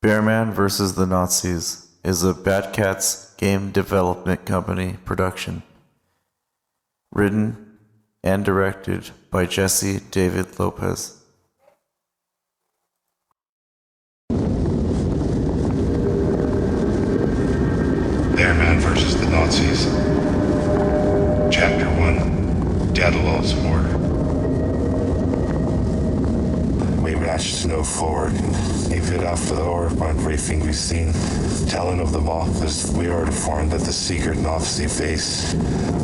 Bearman Vs the Nazis is a Badcatz game development company production. Written and directed by Jesse D Lopez. Bearman Vs the Nazis. Chapter 1. Dadalow's War. We mashed snow forward, even after the horrifying briefing we've seen, telling of the moth as we are informed that the secret Nazi base,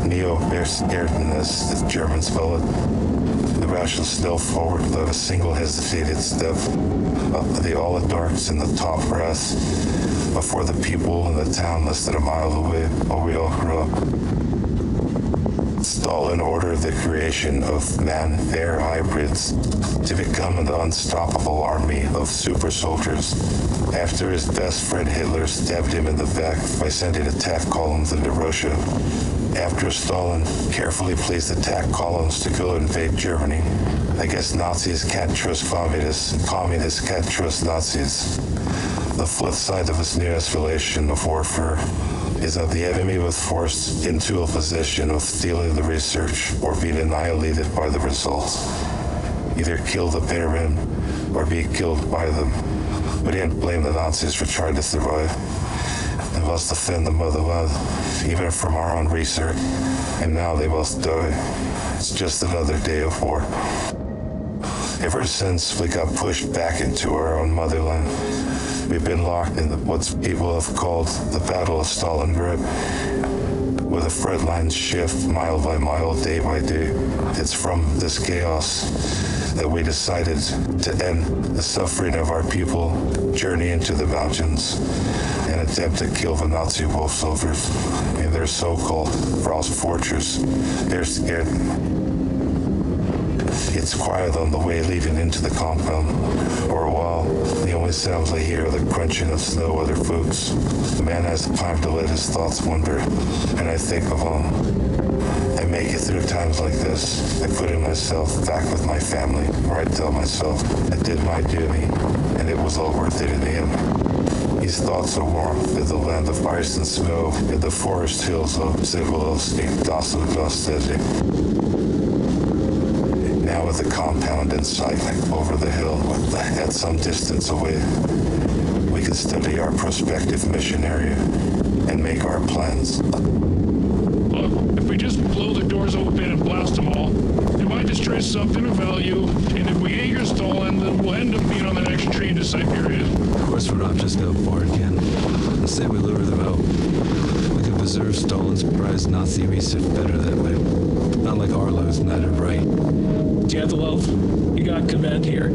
Neo-Bears scared in us, the Germans followed. The Russians still forward without a single hesitated step, up to the oligarchs in the top brass, before the people in the town less than a mile away, where we all grew up. Stalin ordered the creation of man-bear hybrids to become an unstoppable army of super soldiers. After his best friend Hitler stabbed him in the back by sending attack columns into Russia. After Stalin carefully placed attack columns to go invade Germany. I guess Nazis can't trust communists, and communists can't trust Nazis. The flip side of this new escalation of warfare is that the enemy was forced into a position of stealing the research or being annihilated by the results. Either kill the Bearmen or be killed by them. We didn't blame the Nazis for trying to survive. They must defend the motherland, even from our own research, and now they must die. It's just another day of war. Ever since we got pushed back into our own motherland, we've been locked in what people have called the Battle of Stalingrad, where the front lines shift mile by mile, day by day. It's from this chaos that we decided to end the suffering of our people, journey into the mountains, and attempt to kill the Nazi wolf soldiers in their so-called Frost Fortress. They're scared. It's quiet on the way leading into the compound. For a while, the only sounds I hear are the crunching of snow or their boots. The man has time to let his thoughts wander, and I think of I make it through times like this. I put in myself back with my family, where I tell myself I did my duty, and it was all worth it in the end. These thoughts are warm in the land of ice and snow, in the forest hills of Zivolosti, Dasogostezi. Now with the compound in sight, over the hill, at some distance away, we can study our prospective mission area and make our plans. Look, if we just blow the doors open and blast them all, it might destroy something of value, and if we Jaeger Stalin, then we'll end up being on the next train to Siberia. Of course we're not just out for it, Ken. Instead we lure them out. We can preserve Stalin's prized Nazi research better that way. Not like our losing that right. Dadalov, you got command here.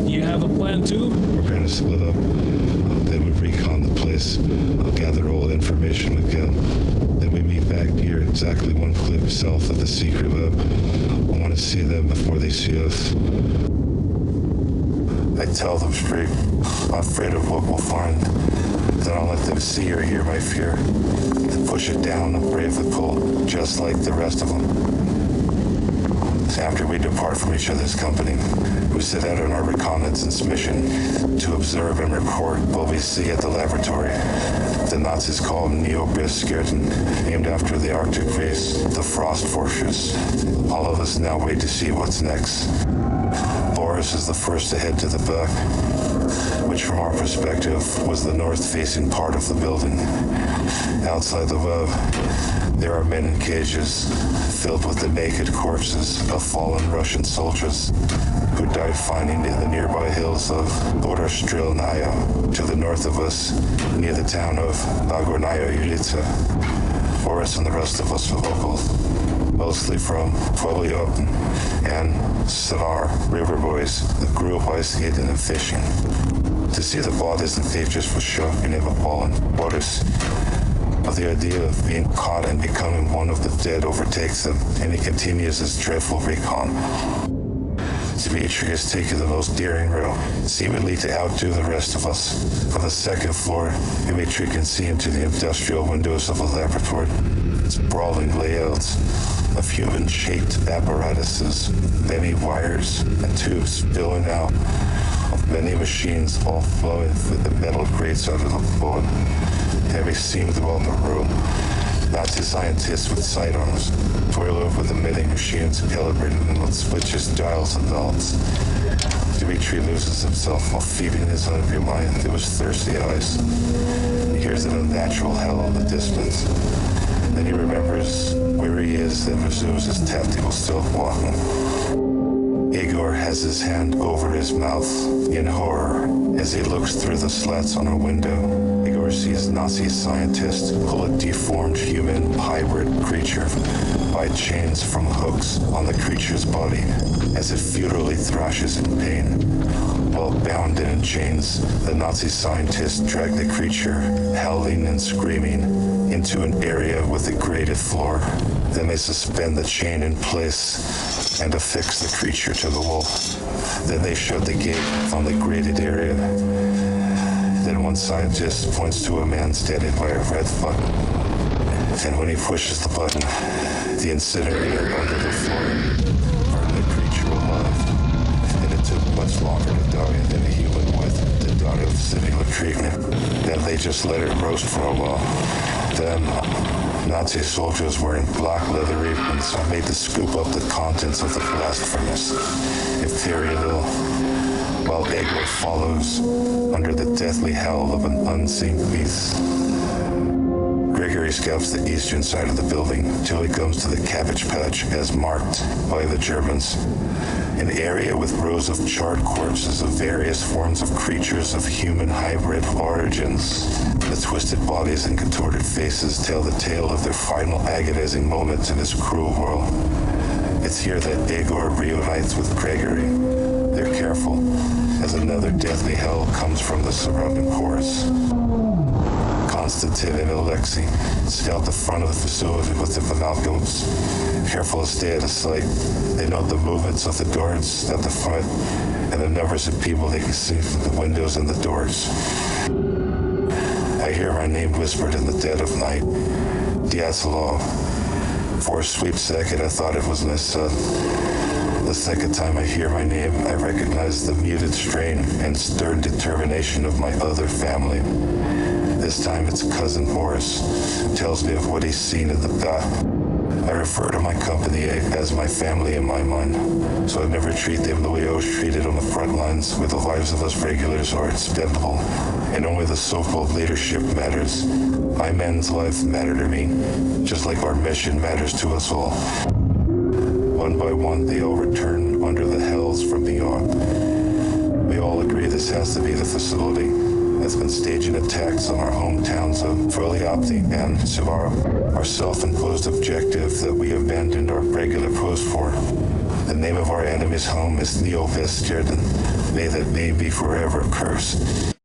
You have a plan too? We're gonna split up. Then we recon the place. I'll gather all the information again. Then we meet back here, exactly one clip south of the secret lab. I want to see them before they see us. I tell them straight. I'm afraid of what we'll find. Then I'll let them see or hear my fear. Then push it down and brave the cold, just like the rest of them. After we depart from each other's company, we set out on our reconnaissance mission to observe and report what we see at the laboratory. The Nazis call Neo-Bears, named after the Arctic base, the Frost Fortress. All of us now wait to see what's next. Boris is the first to head to the back, which from our perspective was the north-facing part of the building. Outside the web, there are men in cages filled with the naked corpses of fallen Russian soldiers who died fighting in the nearby hills of Borostrilnaya, to the north of us, near the town of Nagornaya Ulica. Boris and the rest of us were local, mostly from Polyop and Sanar river boys that grew up ice skating and fishing. To see the bodies and pages was shocking and appalling. Boris, but the idea of being caught and becoming one of the dead overtakes him, and he continues his dreadful recon. Dmitri has taken the most daring route, seemingly to outdo the rest of us. From the second floor, Dmitri can see into the industrial windows of the laboratory. Its sprawling layouts of human-shaped apparatuses, many wires and tubes spilling out of many machines, all flowing with the metal grates out of the floor. Heavy seam throughout the room. Nazi scientists with sidearms toil over the many machines calibrated with switches, dials, and valves. Dimitri loses himself while feeding his hungry mind to his thirsty eyes. He hears an unnatural hell in the distance. Then he remembers where he is and resumes his tactical stealth walking. Igor has his hand over his mouth in horror as he looks through the slats on a window. Igor sees Nazi scientists pull a deformed human hybrid creature by chains from hooks on the creature's body as it futilely thrashes in pain. While bound in chains, the Nazi scientists drag the creature, howling and screaming, into an area with a grated floor. Then they suspend the chain in place and affix the creature to the wall. Then they shut the gate on the grated area. Then one scientist points to a man standing by a red button. And when he pushes the button, the incinerator under the floor burned the creature alive. And it took much longer to die than a human would to die of similar treatment. Then they just let it roast for a while. Then Nazi soldiers wearing black leather aprons are made to scoop up the contents of the blast furnace, imperial, while Igor follows under the deathly howl of an unseen beast. Gregory scouts the eastern side of the building till he comes to the cabbage patch as marked by the Germans. An area with rows of charred corpses of various forms of creatures of human hybrid origins. The twisted bodies and contorted faces tell the tale of their final agonizing moments in this cruel world. It's here that Igor reunites with Gregory. They're careful, as another deathly hell comes from the surrounding forest. Konstantin and Alexei scout the front of the facility with their binoculars, careful to stay out of sight. They note the movements of the guards at the front and the numbers of people they can see from the windows and the doors. I hear my name whispered in the dead of night, Dyatlov. For a sweet second, I thought it was my son. The second time I hear my name, I recognize the muted strain and stern determination of my other family. This time it's cousin Boris, who tells me of what he's seen in the back. I refer to my company as my family in my mind, so I never treat them the way I was treated on the front lines, where the lives of us regulars are expendable, and only the so-called leadership matters. My men's life matter to me, just like our mission matters to us all. One by one, they all return under the hells from beyond. We all agree this has to be the facility that's been staging attacks on our hometowns of Voliopti and Sivaro, our self-imposed objective that we abandoned our regular post for. The name of our enemy's home is Neovestjerden. May that name be forever cursed.